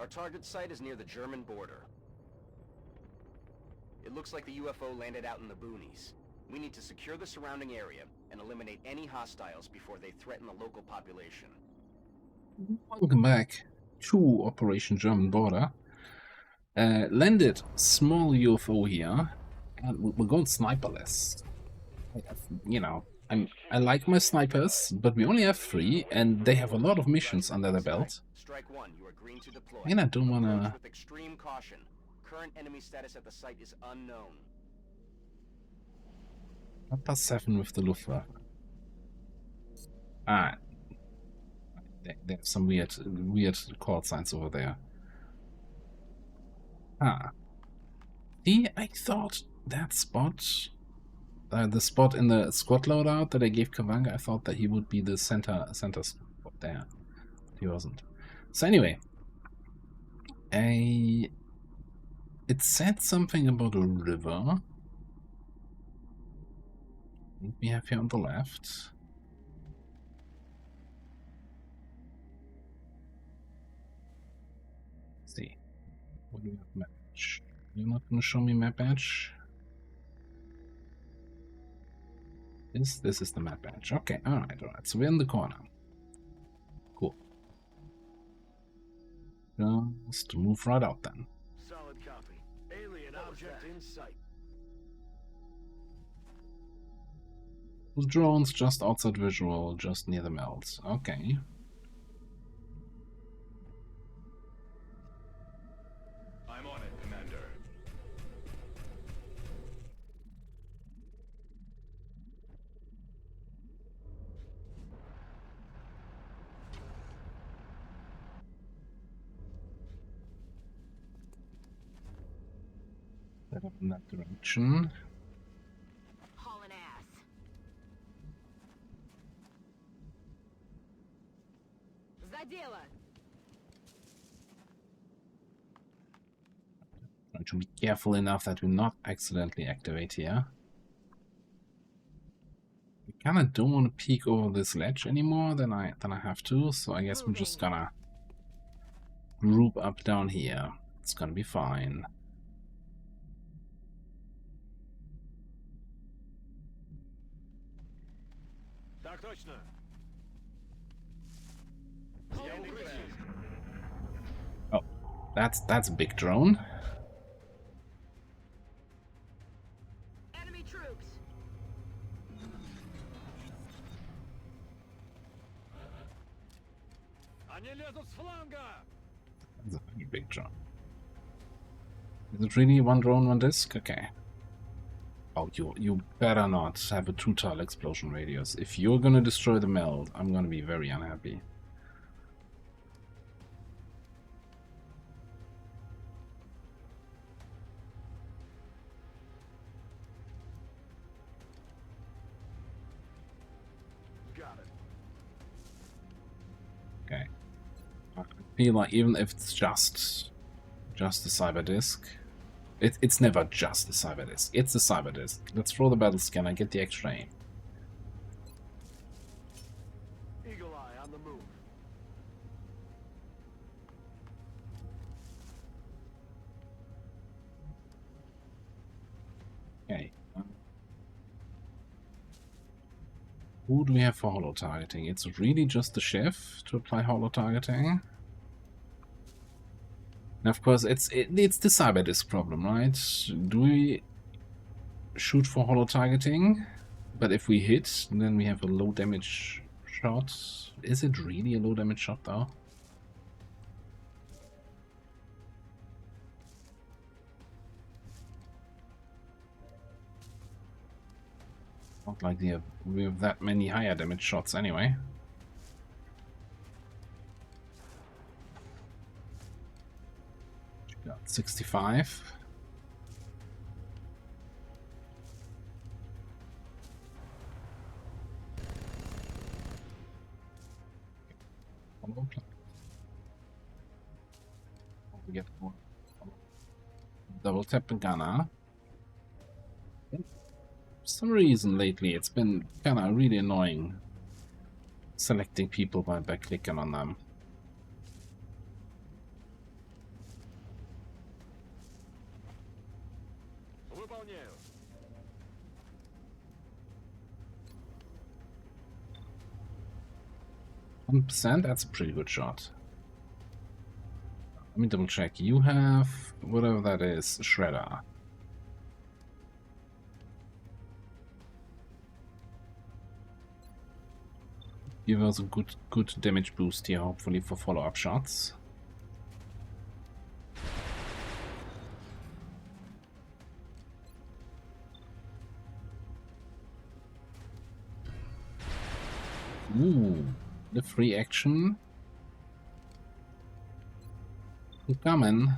Our target site is near the German border. It looks like the UFO landed out in the boonies. We need to secure the surrounding area and eliminate any hostiles before they threaten the local population. Welcome back to Operation German Border. Landed small UFO here, and we're going sniperless. You know, I like my snipers, but we only have 3, and they have a lot of missions under their belt. Strike one, you are green to deploy. And I don't wanna. With extreme caution. Current enemy status at the site is unknown. +7 with the Luftwaffe. Ah, there's some weird call signs over there. Ah. See, I thought that spot, the spot in the squad loadout that I gave Kavanga, I thought that he would be the center spot there. He wasn't. So anyway, it said something about a river. We have here on the left. Let's see. What do we have? Map badge. You're not going to show me map badge? This is the map badge. Okay, alright. So we're in the corner. Cool. Just move right out then. Solid copy. Alien object in sight. Those drones just outside visual, just near the melt. Okay. I'm on it, Commander. Set up in that direction. Hauling ass. За дело. Trying to be careful enough that we not accidentally activate here. We kinda don't want to peek over this ledge anymore than I have to, so I guess we're just gonna group up down here. It's gonna be fine. Так точно. Oh, that's a big drone. Enemy troops. Они лезут с фланга. That's a very big drone. Is it really one drone, one disc? Okay. Oh, you better not have a 2-tile explosion radius. If you're gonna destroy the meld, I'm gonna be very unhappy. Got it. Okay. I feel like even if it's just a cyber disk, it's never just a cyber disk. It's a cyber disk. Let's throw the battle scanner, get the extra aim. Eagle eye on the move. Okay. Who do we have for holo targeting? It's really just the chef to apply holo targeting. And of course, it's the cyber disk problem, right? Do we shoot for holo targeting? But if we hit, then we have a low damage shot. Is it really a low damage shot though? Not like we have that many higher damage shots anyway. Got 65. We get more. Double tap the gunner. For some reason lately it's been kinda really annoying selecting people by clicking on them. Выполняю. 1%, that's a pretty good shot. Let me double check. You have whatever that is, Shredder. Give us a good damage boost here, hopefully for follow-up shots. Ooh, the free action. Coming.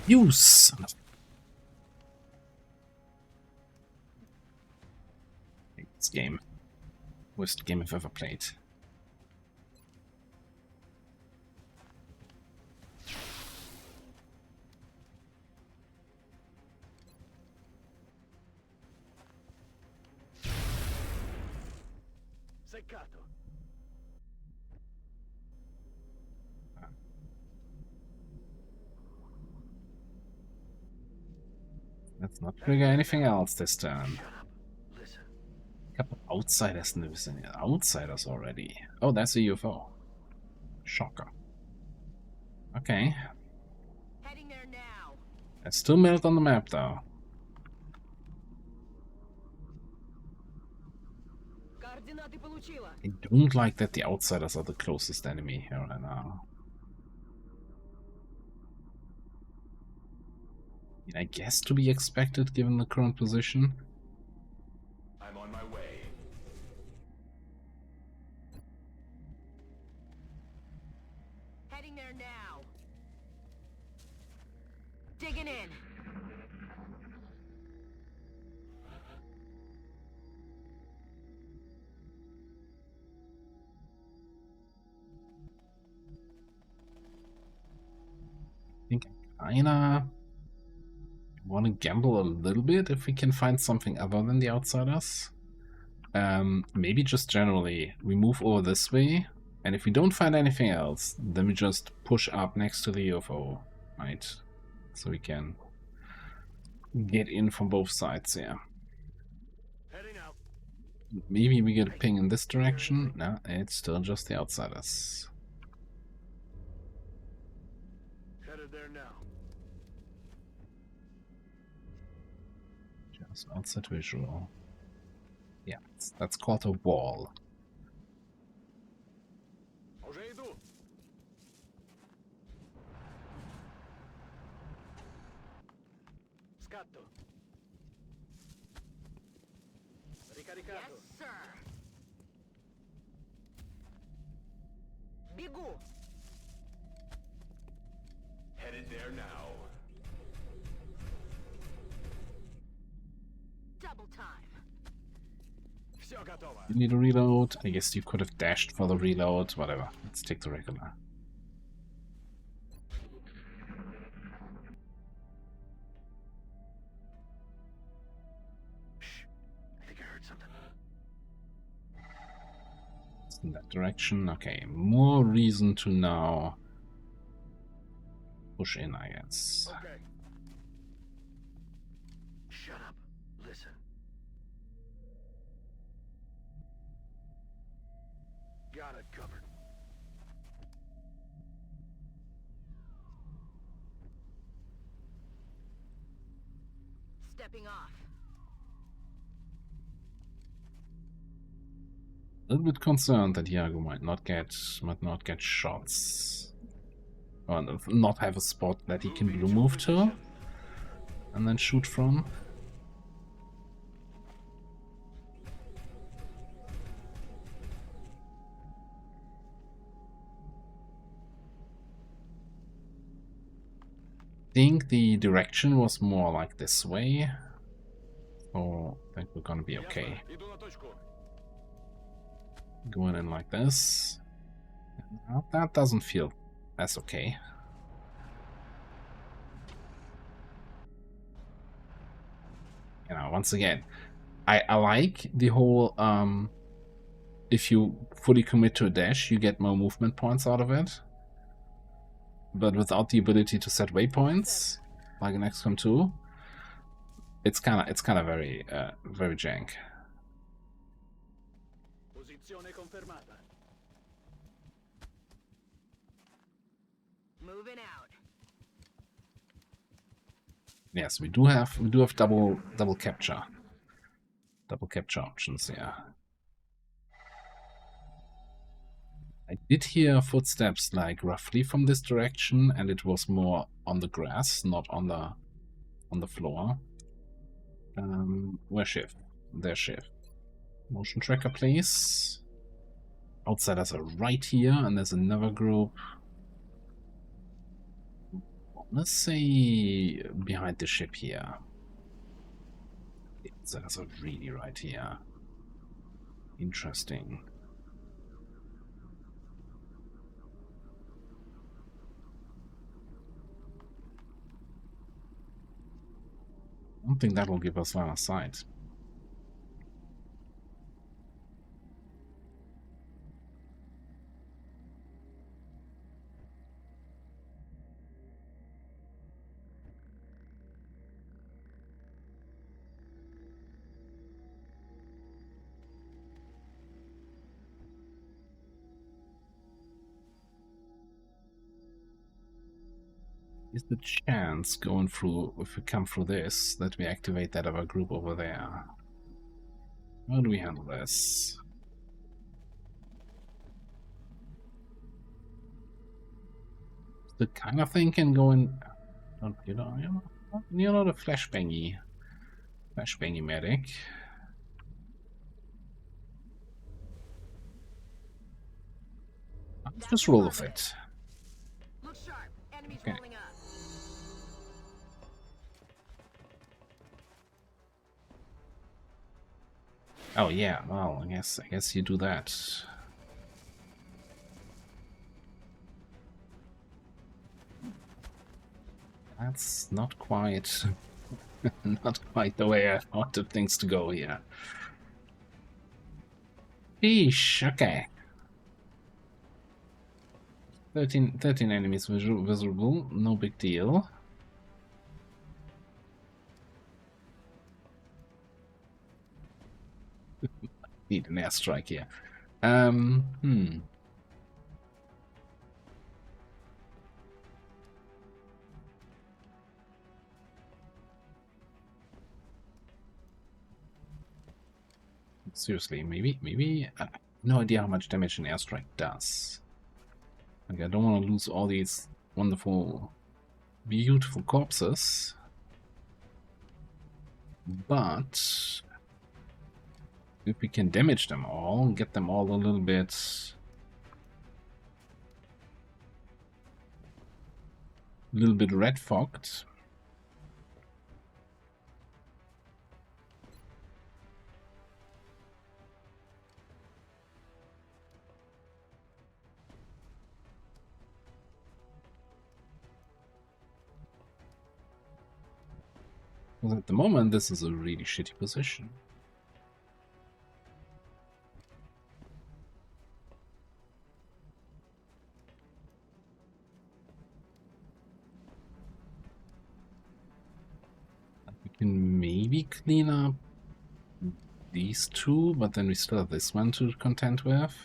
Use. This game. Worst game I've ever played. Seccato. Let's not trigger anything else this turn. Shut up. Listen. A couple outsiders in the vicinity. Outsiders already. Oh, that's a UFO. Shocker. Okay. Heading there now. It's still melt on the map though. Координаты получила. I don't like that the outsiders are the closest enemy here right now. I guess to be expected given the current position. I'm on my way. Heading there now. Digging in. I think I kinda want to gamble a little bit if we can find something other than the outsiders. Maybe just generally we move over this way, and if we don't find anything else, then we just push up next to the UFO, right? So we can get in from both sides here. Heading out. Maybe we get a ping in this direction. No, it's still just the outsiders. Headed there now. Just outside visual. Yeah, that's called a wall. Уже иду. Scatto. Ricaricato. Yes, sir. Бегу. Headed there now. Double time. Все готово. You need a reload. I guess you could have dashed for the reload. Whatever. Let's take the regular. Shh. I think I heard something. It's in that direction. Okay, more reason to now push in, I guess. Okay. Shut up. Listen. Got it covered. Stepping off. A little bit concerned that Iago might not get shots, or not have a spot that he can blue move to and then shoot from. I think the direction was more like this way, so I think we're gonna be okay. Иду на точку. Going in like this. That doesn't feel as okay. You know, once again, I like the whole if you fully commit to a dash, you get more movement points out of it. but without the ability to set waypoints, like in XCOM 2, it's kind of very very jank. Posizione confermata. Moving out. Yes, we do have double capture options. Yeah, I did hear footsteps like roughly from this direction, and it was more on the grass, not on the floor. Where's Shift? There's Shift. Motion tracker, please. Outsiders are right here, and there's another group. Let's say behind the ship here. The outsiders are really right here. Interesting. I don't think that will give us line of sight. Is the chance going through, if we come through this, that we activate that other group over there? How do we handle this? The kind of thing can go in. You're not a flashbangy medic. Let's just roll with it. Look sharp. Enemies Okay. rolling up. Oh yeah, well, I guess you do that. That's not quite the way I wanted things to go here. Eesh, okay. 13 enemies visible, no big deal. Need an airstrike here. Seriously, maybe no idea how much damage an airstrike does. Like, I don't want to lose all these wonderful, beautiful corpses, but if we can damage them all, get them all a little bit red fogged. Because at the moment, this is a really shitty position. We can maybe clean up these two, but then we still have this one to contend with.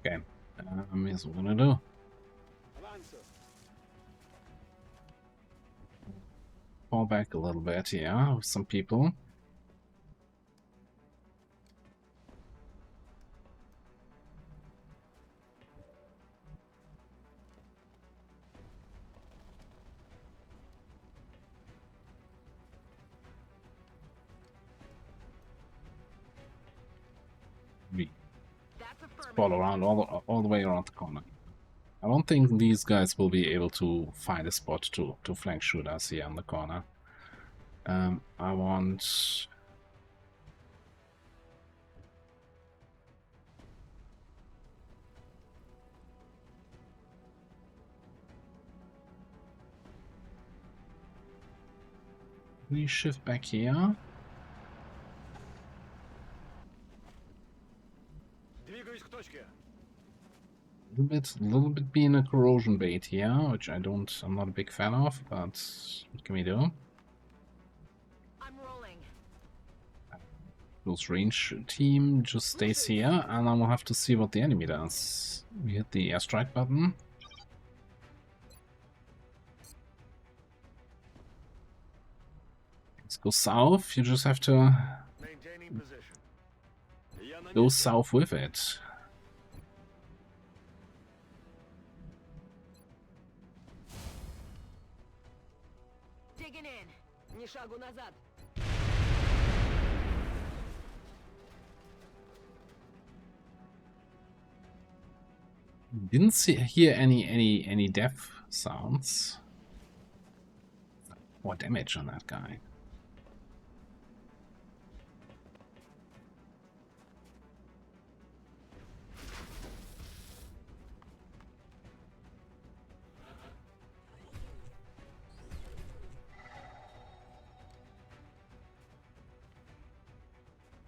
Okay, here's what we're gonna do. Avanzo. Fall back a little bit, yeah, with some people. We That's affirmative. fall around all the way around the corner. I don't think these guys will be able to find a spot to flank shoot us here on the corner. I want... We shift back here. Двигаюсь к точке. Little bit being a corrosion bait here, which I'm not a big fan of, but what can we do? I'm rolling. Close range team just stays here, and then we'll have to see what the enemy does. We hit the airstrike button. Let's go south. You just have to Maintaining position. Я на go месте. south with it. Digging in. Ни шагу назад. Didn't hear any death sounds. More damage on that guy.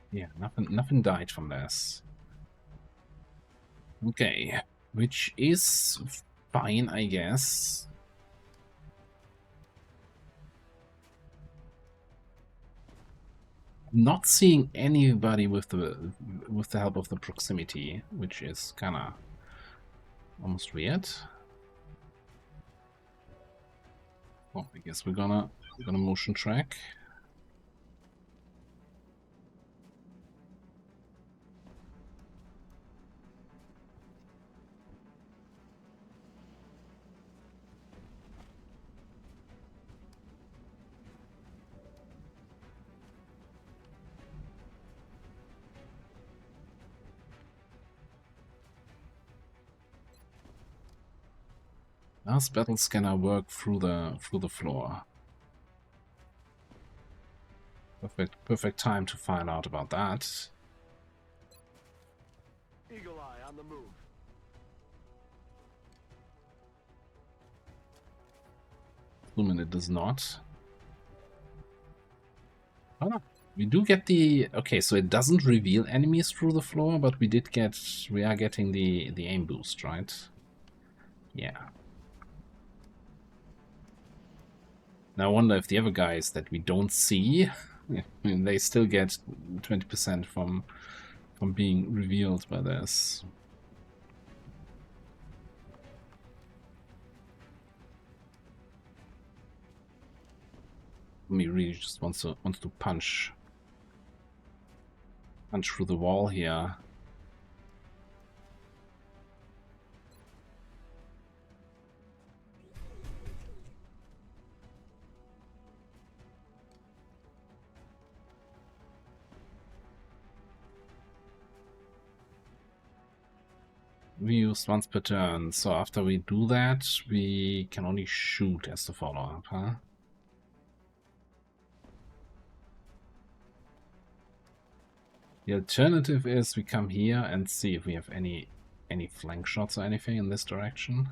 Yeah, nothing died from this. Okay, which is fine, I guess. Not seeing anybody with the help of the proximity, which is kinda almost weird. Well, I guess we're gonna motion track. Last battle scanner work through the floor. Perfect time to find out about that. Eagle eye on the move. Assuming it does not. Oh no. We do get the... Okay, so it doesn't reveal enemies through the floor, but we are getting the aim boost, right? Yeah. Now I wonder if the other guys that we don't see, I mean, they still get 20% from being revealed by this. Me really just wants to punch through the wall here. We use once per turn, so after we do that, we can only shoot as the follow-up, huh? The alternative is we come here and see if we have any flank shots or anything in this direction.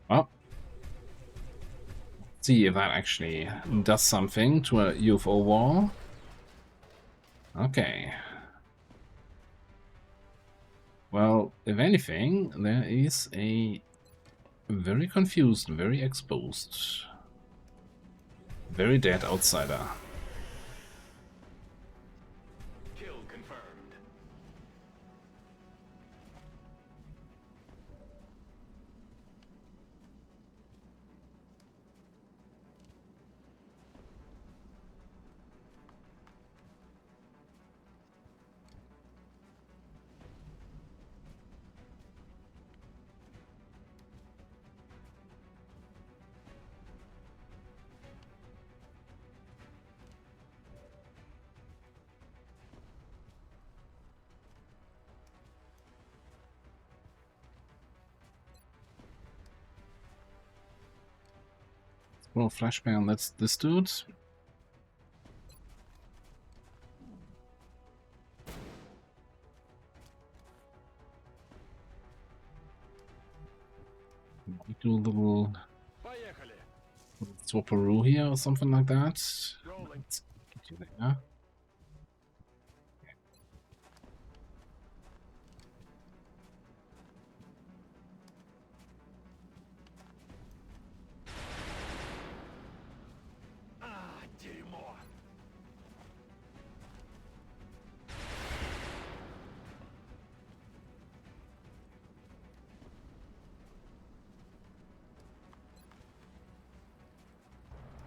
Well, see if that actually does something to a UFO wall. Okay. Well, if anything, there is a very confused, very exposed, very dead outsider. Kill confirmed. Well, flashbang, that's this dude. We do a little Поехали. swapperoo here or something like that. Rolling. Let's get you there. А, дерьмо.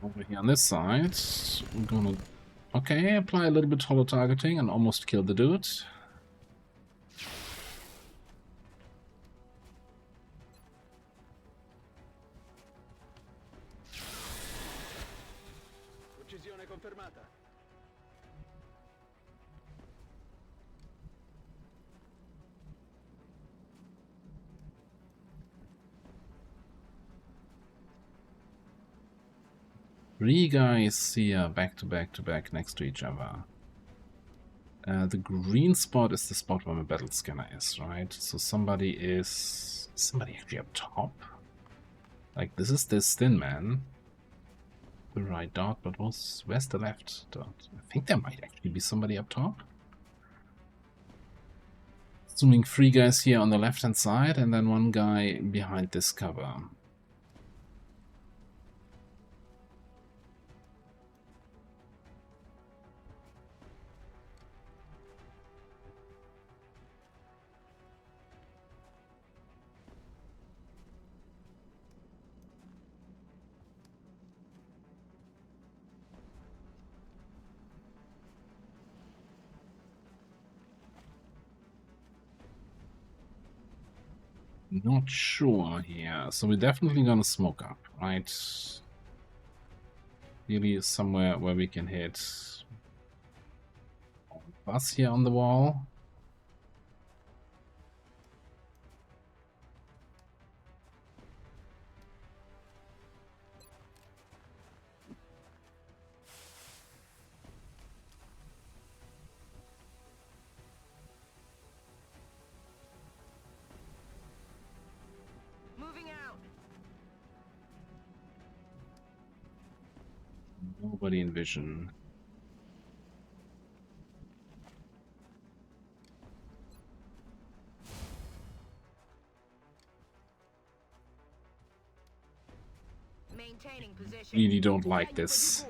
Over here on this side, I'm gonna, okay, apply a little bit hollow targeting and almost kill the dude. Uccisione confermata. Three guys here, back to back to back, next to each other. The green spot is the spot where my battle scanner is, right? So somebody actually up top? Like, this is this thin man. The right dot, but where's the left dot? I think there might actually be somebody up top. Assuming three guys here on the left hand side, and then one guy behind this cover. Not sure here. So we're definitely gonna smoke up, right? Maybe somewhere where we can hit fuzz here on the wall. Moving out. Nobody in vision. Maintaining position. Really don't like this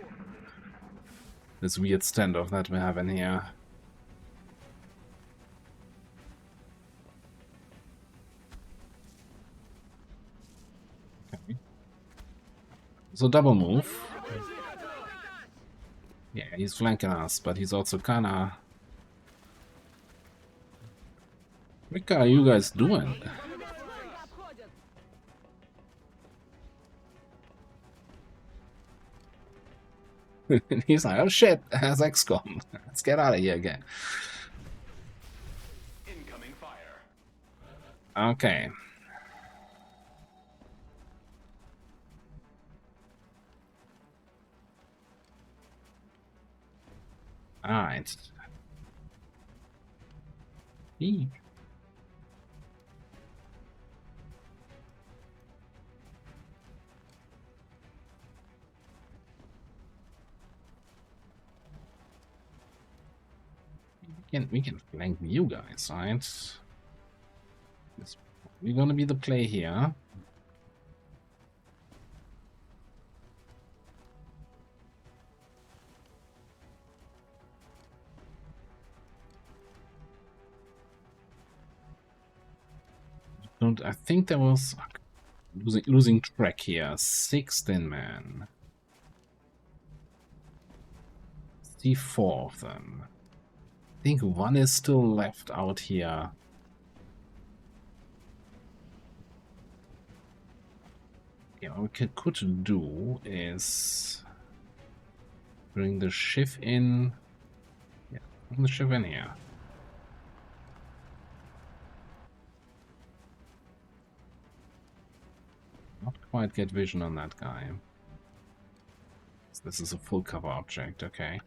weird standoff that we have in here. Okay. So double move. Yeah, he's flanking us, but he's also kinda... What are you guys doing? And he's like, oh shit, that's XCOM. Let's get out of here again. Incoming fire. Okay. Alright. Eee. We can flank you guys, right? We're gonna be the play here. I think there was losing track here. 16 man. See 4 of them. I think one is still left out here. Yeah, what we could do is bring the shiv in. Yeah, bring the shiv in here. Not quite get vision on that guy. This is a full cover object, okay.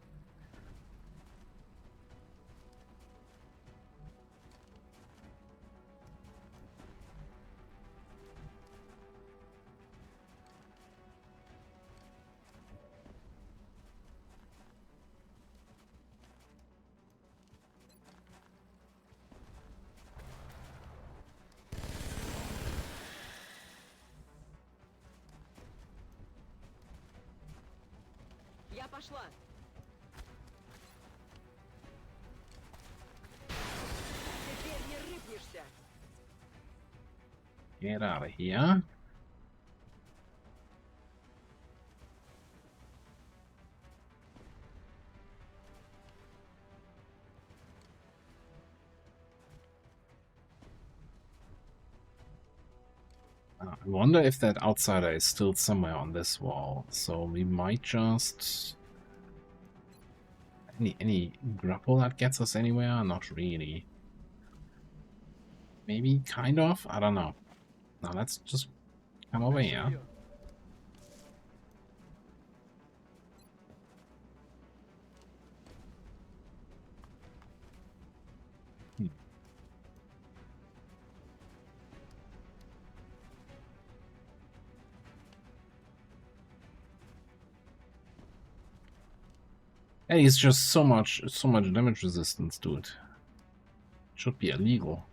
Я пошла. Теперь не рыпнешься. Get out of here. I wonder if that outsider is still somewhere on this wall, so we might just... Any grapple that gets us anywhere? Not really. Maybe, kind of? I don't know. Now let's just come over here. Hey, he's just so much damage resistance, dude. Should be illegal.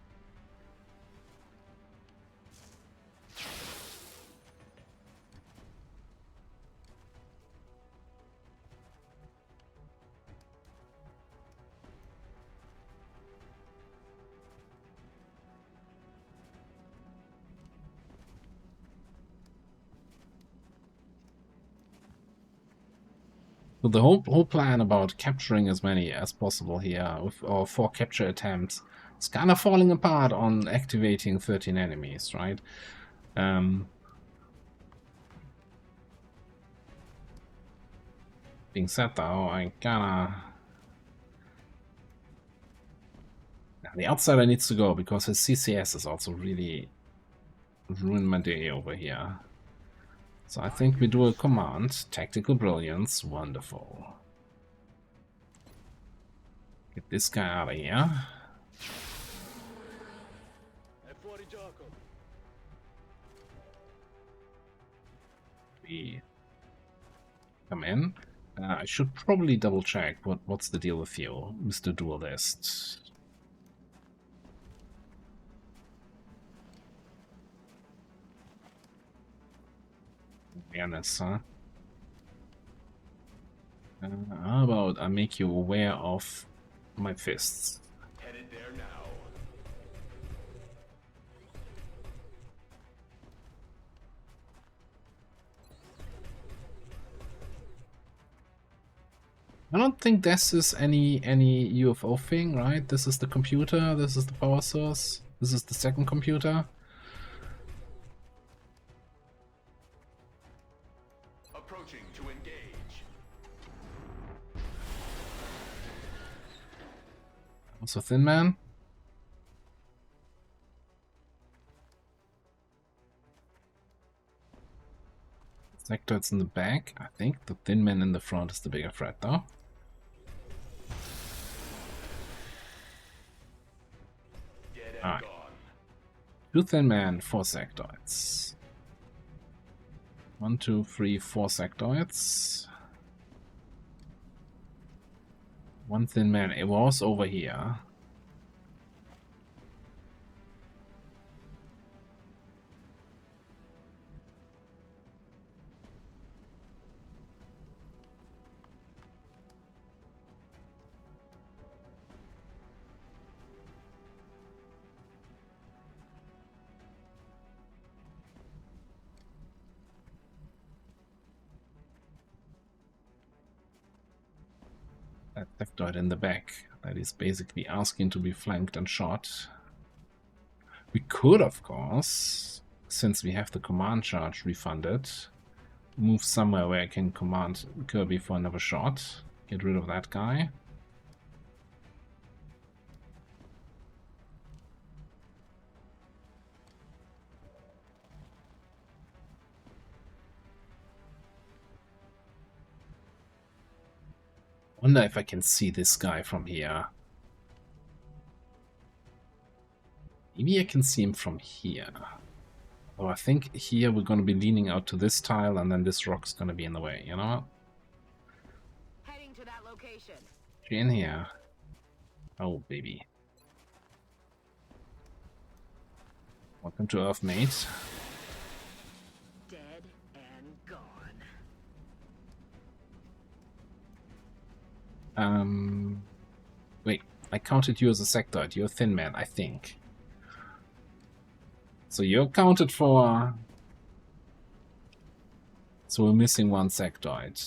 So the whole plan about capturing as many as possible here with our 4 capture attempts is kind of falling apart on activating 13 enemies, right? Being said though, I kinda... The outsider needs to go because his CCS is also really ruined my day over here. So I think we do a command. Tactical brilliance. Wonderful. Get this guy out of here. È fuori gioco. We come in. I should probably double check what's the deal with you, Mr. Duelist. Awareness, huh? How about I make you aware of my fists? Headed there now. I don't think this is any UFO thing, right? This is the computer, this is the power source, this is the second computer. Approaching to engage. Also Thin Man. Sectoids in the back. I think the Thin Man in the front is the bigger threat, though. Alright. 2 Thin Man, 4 sectoids. 1, 2, 3, 4 sectoids. 1 Thin Man. It was over here. That sectoid in the back that is basically asking to be flanked and shot. We could, of course, since we have the command charge refunded, move somewhere where I can command Kirby for another shot. Get rid of that guy. Wonder if I can see this guy from here. Maybe I can see him from here. Oh, I think here we're going to be leaning out to this tile, and then this rock's going to be in the way. You know what? Heading to that location. She in here. Oh, baby. Welcome to Earth, mate. Dead and gone. Wait. I counted you as a sectoid. You're a thin man, I think. So you're counted for... So we're missing one sectoid.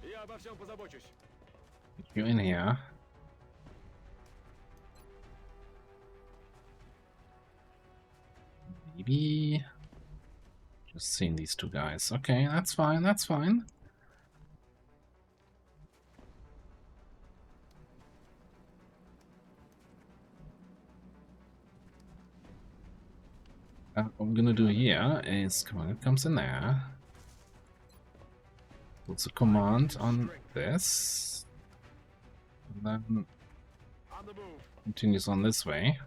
Я обо всем позабочусь. You're in here. Maybe... Just seeing these two guys. Okay, that's fine, that's fine. What I'm gonna do here is, come on, it comes in there. Puts a command on this. And then On the move. continues on this way.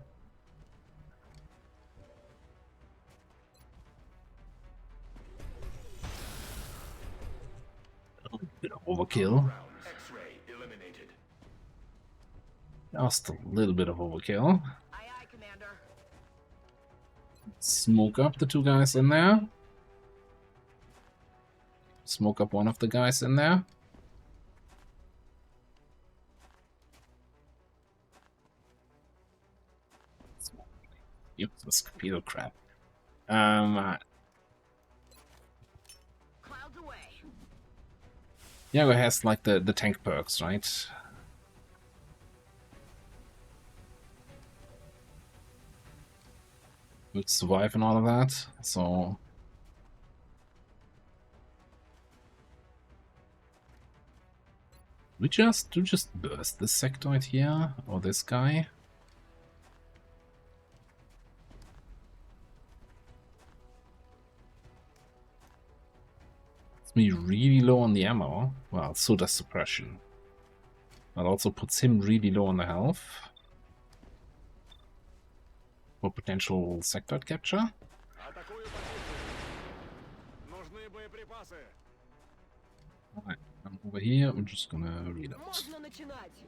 A bit of overkill. Round. X-ray eliminated. Just a little bit of overkill. Aye, aye, Commander. Smoke up the two guys in there. Smoke up one of the guys in there. Use the torpedo crap. Clouds away. Yeah, it has like the tank perks, right? Would survive and all of that, so... Do we just burst this sectoid here? Or this guy? It's me really low on the ammo. Well, so does suppression. That also puts him really low on the health. For potential sectoid capture. Атакую позицию. Нужны боеприпасы. Alright, I'm over here, I'm just gonna reload. Можно начинать.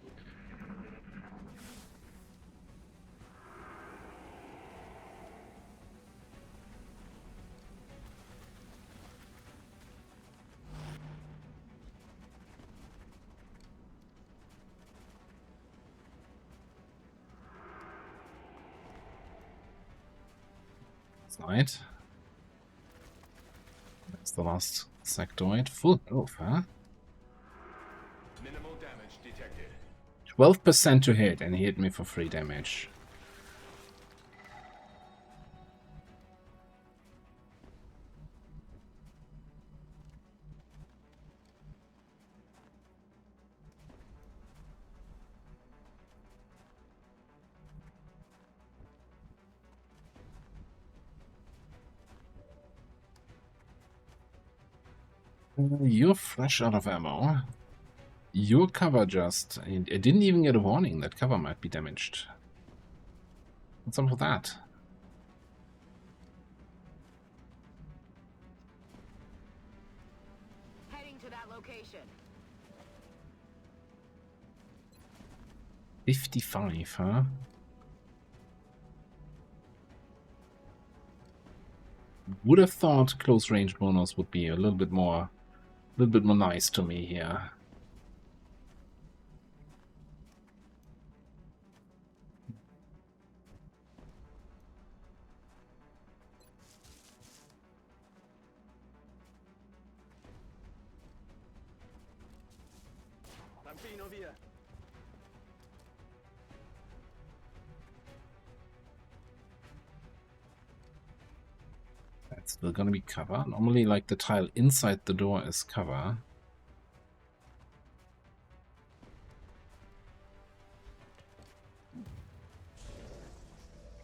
Side. That's the last sectoid. Full health, huh? Minimal damage detected. 12% to hit, and he hit me for 3 damage. You're fresh out of ammo. Your cover just... I didn't even get a warning that cover might be damaged. What's up with that? Heading to that location. 55, huh? Would have thought close range bonus would be a little bit more nice to me here. Tampino via. That's still gonna be cover. Normally, like, the tile inside the door is cover.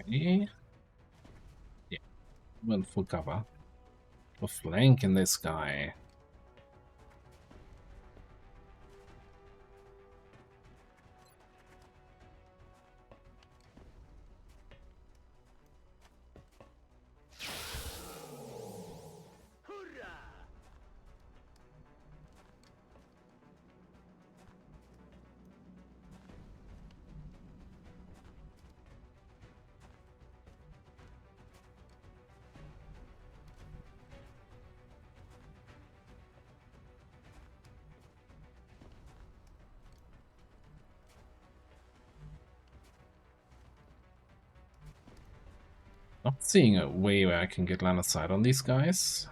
Okay. Yeah, went full cover. We're flanking this guy. Hurrah! Not seeing a way where I can get line of sight on these guys.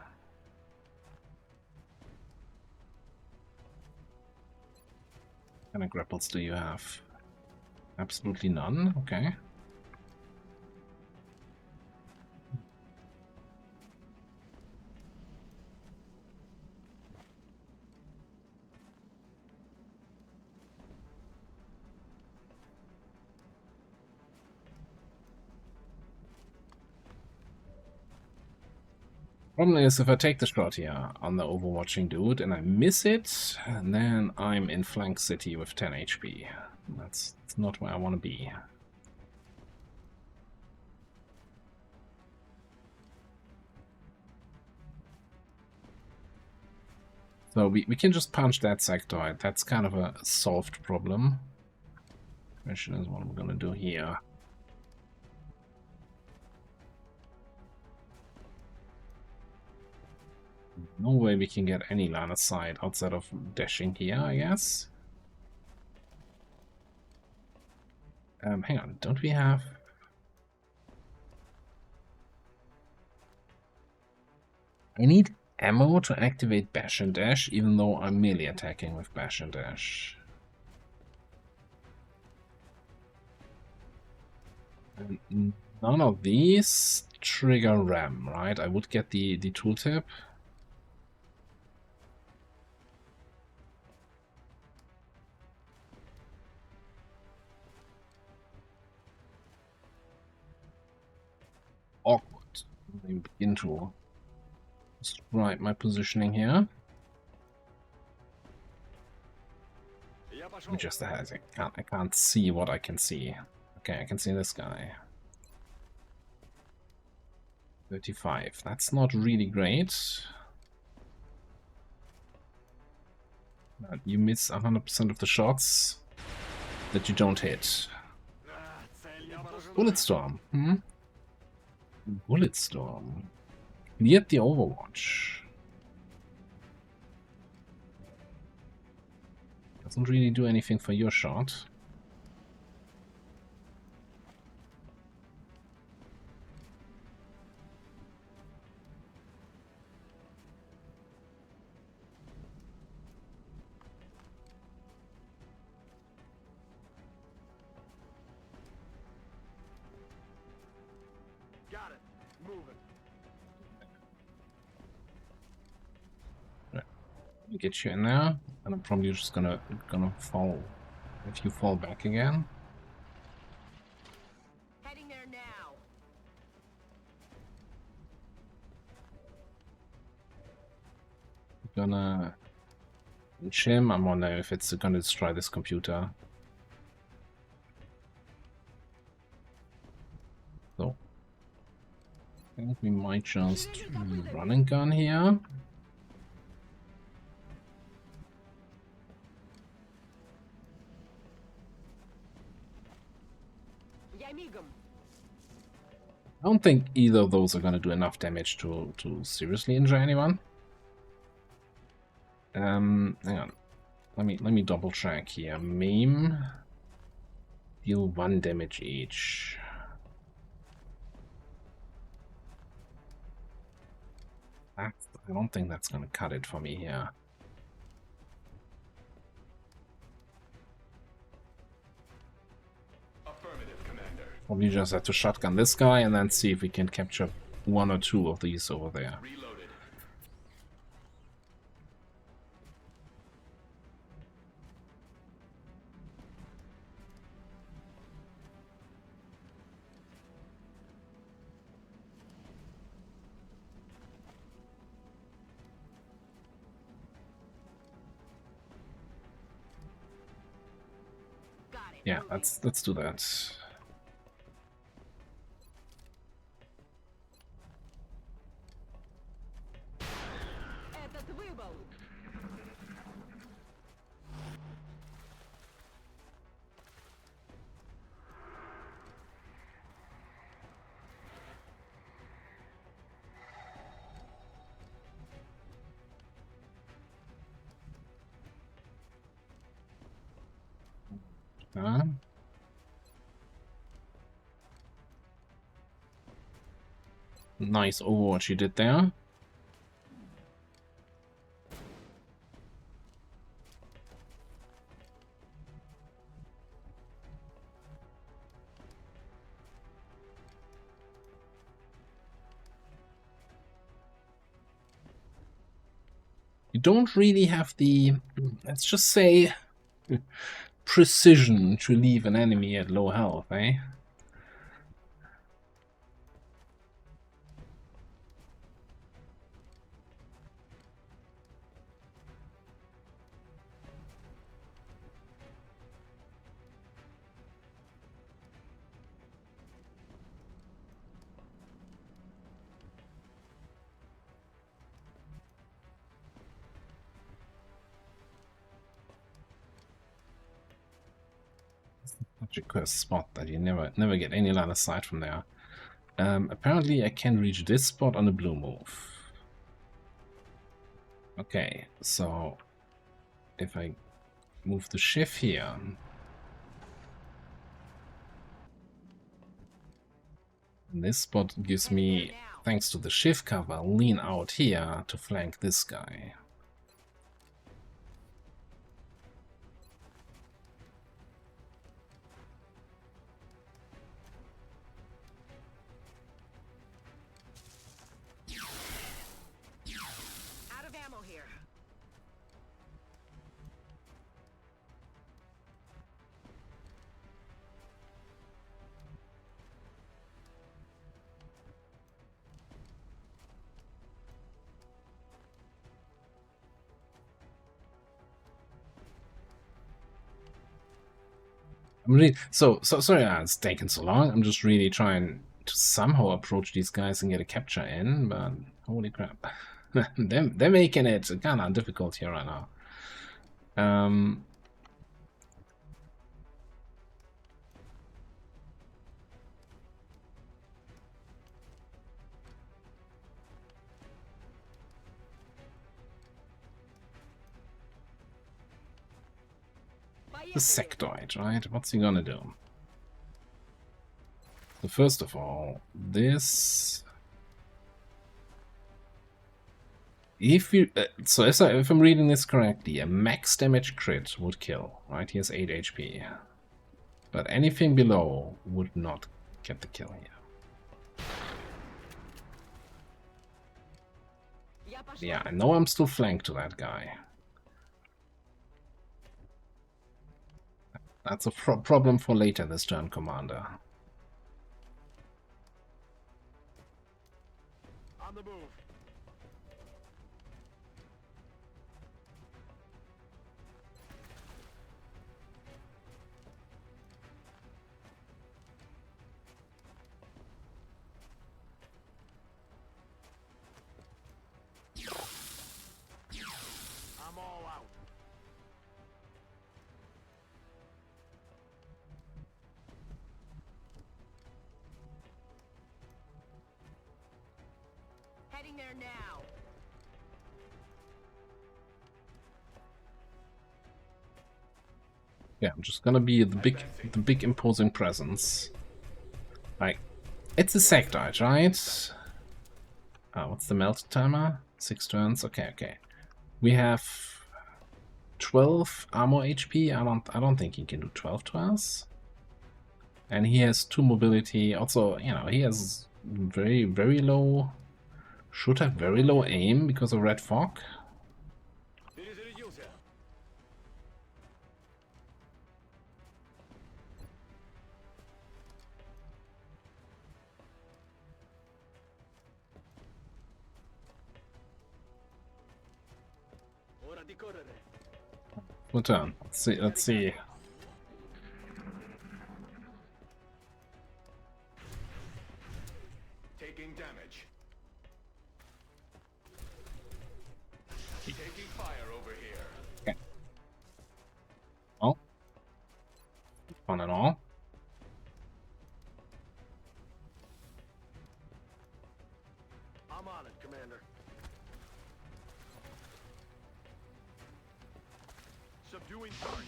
What kind of grapples do you have? Absolutely none? Okay. Problem is, if I take the shot here on the overwatching dude and I miss it, then I'm in flank city with 10 HP. That's not where I want to be. So we can just punch that sectoid. That's kind of a solved problem. Question is what we're gonna do here. No way we can get any line of sight outside of dashing here, I guess. Hang on, don't we have... I need ammo to activate Bash and Dash, even though I'm melee attacking with Bash and Dash. And none of these trigger RAM, right? I would get the tooltip. Awkward. Let me begin to just write my positioning here. Я пошел. Just as I can't see what I can see. Okay, I can see this guy. 35. That's not really great. You miss 100% of the shots that you don't hit. Цель не поражена. Bulletstorm. Hmm? Bulletstorm. Cleared the Overwatch. Doesn't really do anything for your shot. Got it. Moving. Get you in there, and I'm probably just gonna fall. If you fall back again, Heading there now. gonna shim. I'm wondering if it's gonna destroy this computer. So I think we might just run and gun here. Я мигом. I don't think either of those are gonna do enough damage to seriously injure anyone. Hang on. Let me double check here. Maim. Deal 1 damage each. I don't think that's gonna cut it for me here. Affirmative, Commander. Probably just have to shotgun this guy and then see if we can capture 1 or 2 of these over there. Reloaded. Yeah, let's do that. Этот выбыл. Yeah. Nice overwatch you did there. You don't really have the, let's just say, precision to leave an enemy at low health, eh? Such a cursed spot that you never get any line of sight from there. Apparently I can reach this spot on a blue move. Okay, so if I move the shift here, this spot gives me, thanks to the shift cover, lean out here to flank this guy. Out of ammo here. I'm really sorry it's taken so long. I'm just really trying to somehow approach these guys and get a capture in, but holy crap. they're making it kind of difficult here right now. The sectoid, right? What's he gonna do? So first of all, this. If you so if I'm reading this correctly, a max damage crit would kill, right? He has 8 HP, but anything below would not get the kill here. Yeah, I know I'm still flanked to that guy. That's a problem for later this turn, Commander. On the move. I'm all out. Heading there now. Yeah, I'm just gonna be the big imposing presence. Like, it's a sectoid, right? What's the melt timer? 6 turns. Okay. We have 12 armor HP. I don't think he can do 12 to us. And he has 2 mobility. Also, you know, he has very low. Should have very low aim because of red fog. Перезарядился. Ora di correre. Return. Let's see. Taking damage. Taking fire over here. Okay. Well, fun and all. I'm on it, Commander. Subduing target.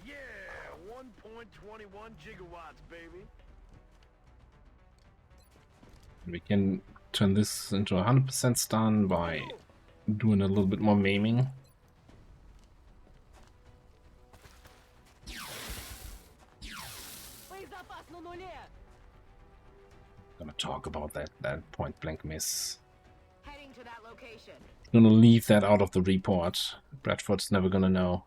Yeah, 1.21 gigawatts, baby. We can turn this into 100% stun by doing a little bit more maiming. Боезапас на нуле. Gonna talk about that point blank miss. Heading to that location. Gonna leave that out of the report. Bradford's never gonna know.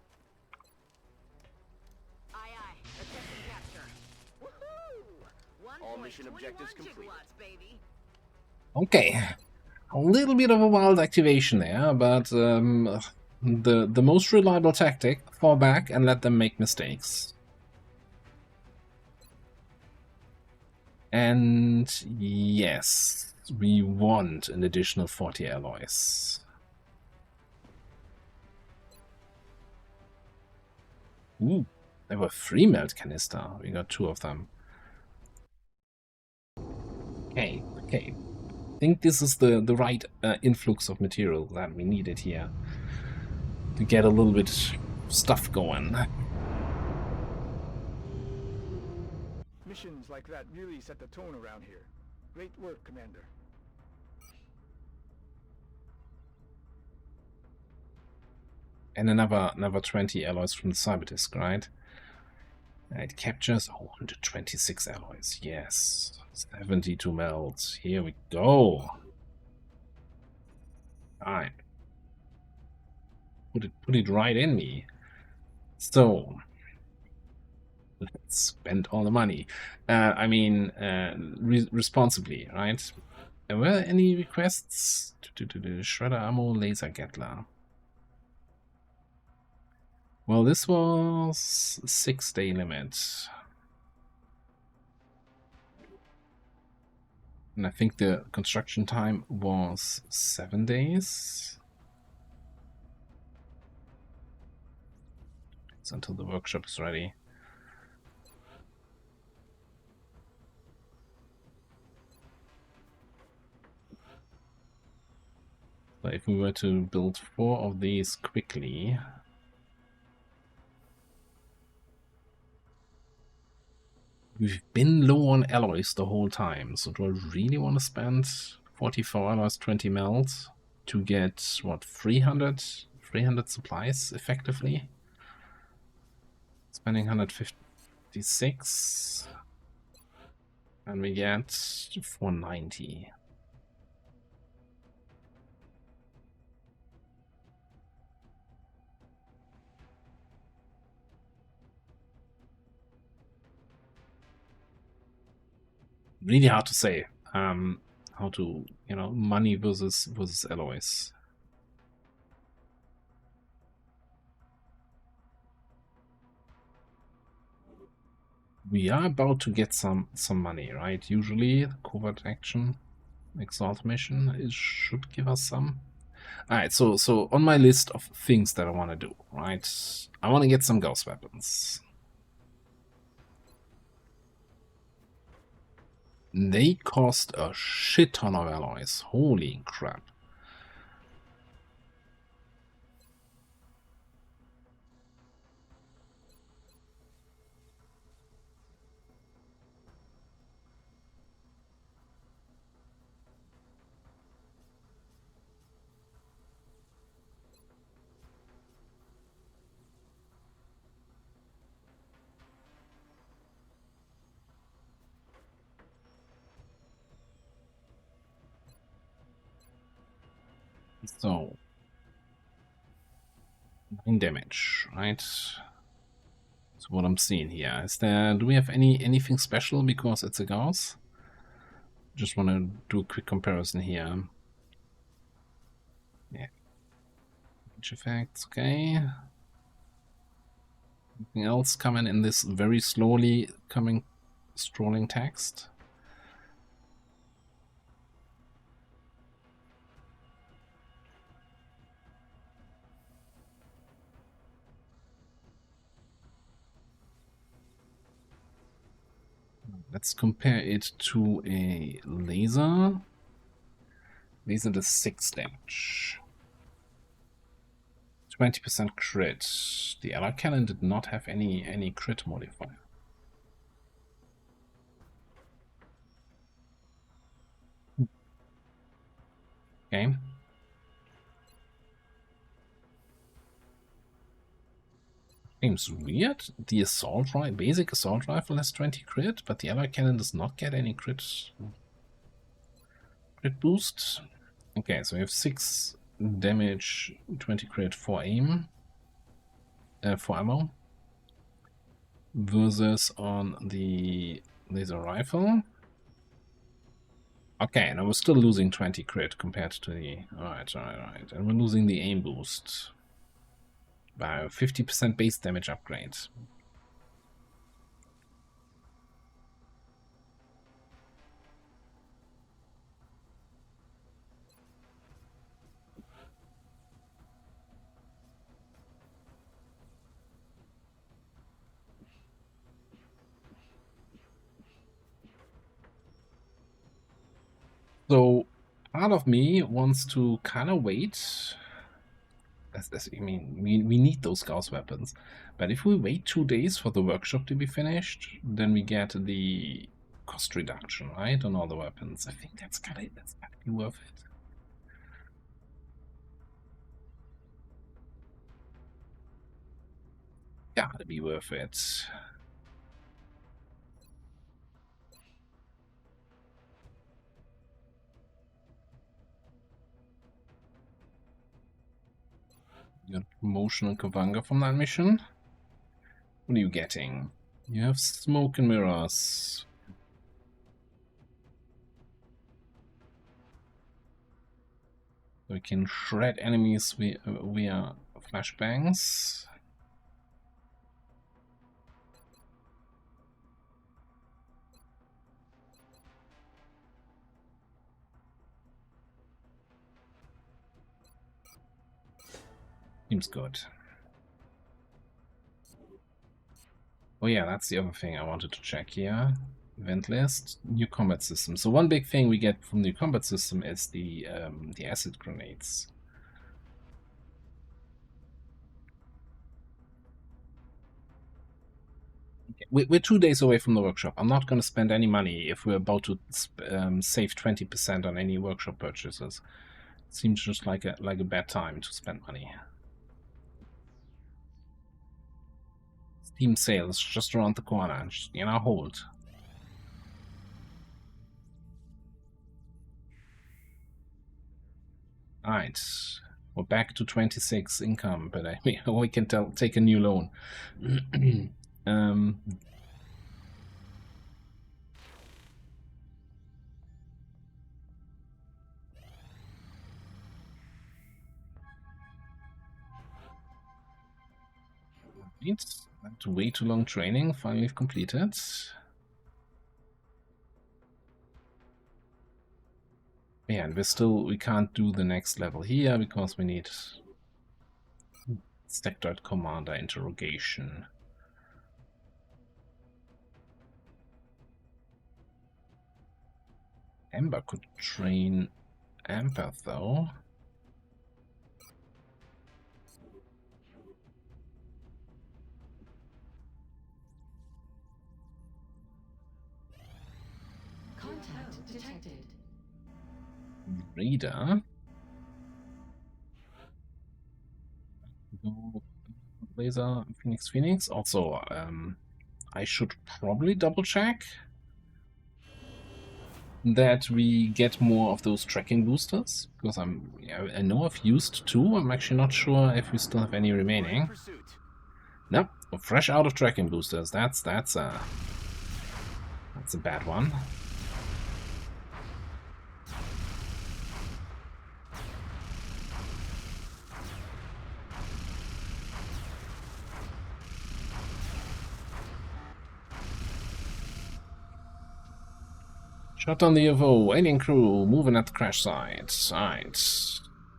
Aye, aye. Attempting capture. Woohoo! All mission objectives 1.21 complete. gigawatts, baby. Okay, a little bit of a wild activation there, but the most reliable tactic: fall back and let them make mistakes. And yes, we want an additional 40 alloys. Ooh, there were 3 melt canister. We got 2 of them. Okay, okay. I think this is the right influx of material that we needed here to get a little bit stuff going. Missions like that really set the tone around here. Great work, Commander. And another 20 alloys from the cyber disk, right? It captures 126 alloys. Yes, 72 melts. Here we go. Alright. Put it right in me. So let's spend all the money. I mean, responsibly, right? Were there any requests to the Shredder Ammo Laser Gatler? Well, this was 6-day limit. And I think the construction time was 7 days. It's until the workshop is ready. But if we were to build 4 of these quickly, we've been low on alloys the whole time, so do I really want to spend 44 alloys, 20 melts to get, what, 300 supplies, effectively? Spending 156, and we get 490. Really hard to say how to, money versus alloys. We are about to get some money, right? Usually covert action exalt mission should give us some. Alright, so on my list of things that I want to do, right? I want to get some ghost weapons. They cost a shit ton of alloys. Holy crap. So 9 damage, right? So what I'm seeing here is do we have anything special because it's a Gauss? Just want to do a quick comparison here. Yeah, range effects, okay. Anything else coming in this very slowly strolling text? Let's compare it to a laser. Laser does 6 damage. 20% crit. The allied cannon did not have any crit modifier. Okay. Seems weird. The assault rifle, basic assault rifle has 20 crit, but the allied cannon does not get any crit boost. Okay, so we have 6 damage, 20 crit for aim, for ammo, versus on the laser rifle. Okay, and we're still losing 20 crit compared to the... Alright. And we're losing the aim boost by 50% base damage upgrade. So, part of me wants to kind of wait. I mean, we need those Gauss weapons. But if we wait 2 days for the workshop to be finished, then we get the cost reduction, right, on all the weapons. I think that's gotta be worth it. Gotta be worth it. You got promotion on Kavanga from that mission. What are you getting? You have smoke and mirrors. We can shred enemies via flashbangs. Seems good. Oh yeah, that's the other thing I wanted to check here. Event list, new combat system. So one big thing we get from the combat system is the acid grenades. Okay. We're 2 days away from the workshop. I'm not going to spend any money if we're about to save 20% on any workshop purchases. Seems just like a bad time to spend money. Steam sales just around the corner. Just, you know, hold. Alright, we're back to 26 income, but we can take a new loan. It's way too long training. Finally completed. Yeah, and we can't do the next level here because we need Sectoid Commander interrogation. Ember could train Amper though. Contact detected. Reader. Laser Phoenix. Also, I should probably double check that we get more of those tracking boosters, because I know I've used 2. I'm actually not sure if we still have any remaining. Nope, we're fresh out of tracking boosters. That's a bad one. Shut down the UFO. Alien crew moving at the crash site.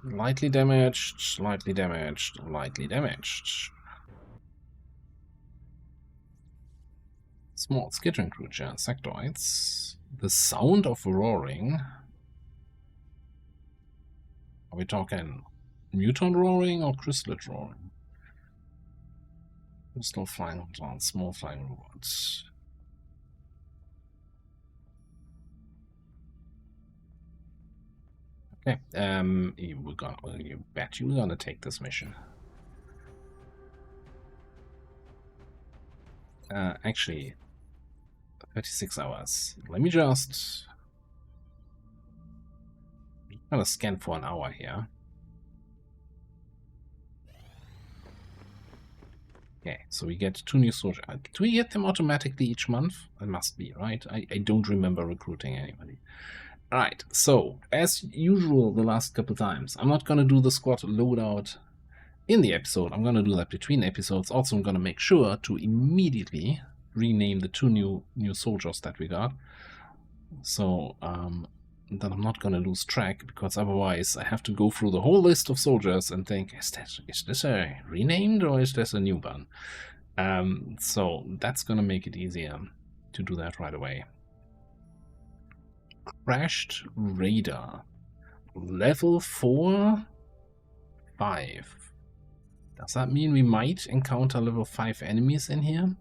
Lightly damaged, lightly damaged, lightly damaged. Small skittering creature, sectoids. The sound of roaring. Are we talking mutant roaring or chrysalid roaring? Crystal flying robots, small flying robots. Okay, you bet you're gonna take this mission. Actually, 36 hours. Let me just gonna scan for an hour here. Okay, so we get 2 new soldiers. Do we get them automatically each month? It must be, right? I don't remember recruiting anybody. Alright, so, as usual the last couple times, I'm not gonna do the squad loadout in the episode. I'm gonna do that between episodes. Also, I'm gonna make sure to immediately rename the 2 new soldiers that we got. So, that I'm not gonna lose track, because otherwise I have to go through the whole list of soldiers and think, is this a renamed or is this a new one? So that's gonna make it easier to do that right away. Crashed radar, level 4, 5. Does that mean we might encounter level 5 enemies in here?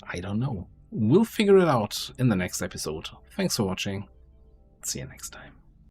I don't know. We'll figure it out in the next episode. Thanks for watching. See you next time.